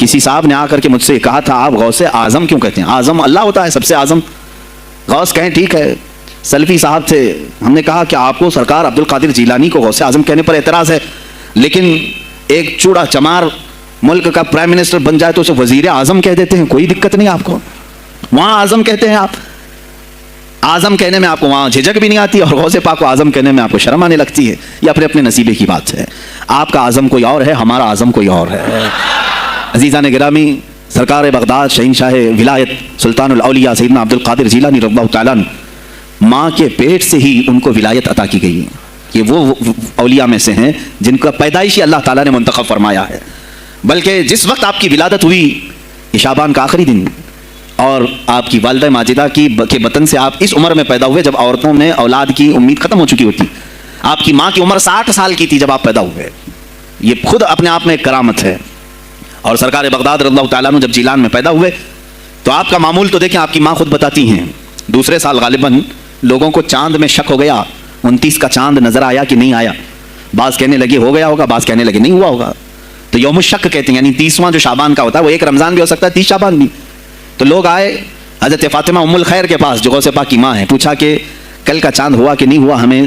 کسی صاحب نے آ کر کے مجھ سے کہا تھا آپ غوث اعظم کیوں کہتے ہیں؟ اعظم اللہ ہوتا ہے سب سے اعظم. غوث کہیں ٹھیک ہے. سلفی صاحب تھے, ہم نے کہا کہ آپ کو سرکار عبد القادر جیلانی کو غوث اعظم کہنے پر اعتراض ہے, لیکن ایک چوڑا چمار ملک کا پرائم منسٹر بن جائے تو اسے وزیر اعظم کہہ دیتے ہیں, کوئی دقت نہیں آپ کو. وہاں اعظم کہتے ہیں آپ, اعظم کہنے میں آپ کو وہاں جھجک بھی نہیں آتی, اور غوث پاک کو اعظم کہنے میں آپ کو شرم آنے لگتی ہے. یہ اپنے اپنے نصیبے کی بات ہے. آپ کا اعظم کوئی اور ہے, ہمارا اعظم کوئی اور ہے. عزیزان گرامی, سرکار بغداد شہنشاہ ولایت سلطان الاولیاء سیدنا عبد القادر جیلانی رضی اللہ تعالیٰ عنہ, ماں کے پیٹ سے ہی ان کو ولایت عطا کی گئی ہے. یہ وہ اولیاء میں سے ہیں جن کا پیدائشی اللہ تعالیٰ نے منتخب فرمایا ہے. بلکہ جس وقت آپ کی ولادت ہوئی شعبان کا آخری دن, اور آپ کی والدہ ماجدہ کے بطن سے آپ اس عمر میں پیدا ہوئے جب عورتوں میں اولاد کی امید ختم ہو چکی ہوتی. آپ کی ماں کی عمر 60 سال کی تھی جب آپ پیدا ہوئے. یہ خود اپنے آپ میں ایک کرامت ہے. اور سرکار بغداد رضی اللہ تعالیٰ عنہ جب جیلان میں پیدا ہوئے تو آپ کا معمول تو دیکھیں, آپ کی ماں خود بتاتی ہیں, دوسرے سال غالباً لوگوں کو چاند میں شک ہو گیا, 29 کا چاند نظر آیا کہ نہیں آیا. بعض کہنے لگے ہو گیا ہوگا, بعض کہنے لگے نہیں ہوا ہوگا. تو یوم الشک کہتے ہیں, یعنی 30واں جو شعبان کا ہوتا ہے, وہ ایک رمضان بھی ہو سکتا ہے, 30 شعبان بھی. تو لوگ آئے حضرت فاطمہ ام الخیر کے پاس جو غوث پاک کی ماں ہے, پوچھا کہ کل کا چاند ہوا کہ نہیں ہوا, ہمیں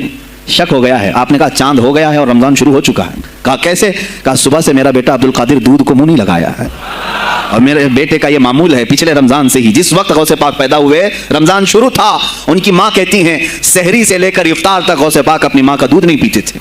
شک ہو گیا ہے. آپ نے کہا چاند ہو گیا ہے اور رمضان شروع ہو چکا ہے. کہا کیسے؟ کہا صبح سے میرا بیٹا عبد القادر دودھ کو منہ نہیں لگایا ہے, اور میرے بیٹے کا یہ معمول ہے پچھلے رمضان سے ہی, جس وقت غوث پاک پیدا ہوئے رمضان شروع تھا. ان کی ماں کہتی ہیں سحری سے لے کر افطار تک غوث پاک اپنی ماں کا دودھ نہیں پیتے تھے.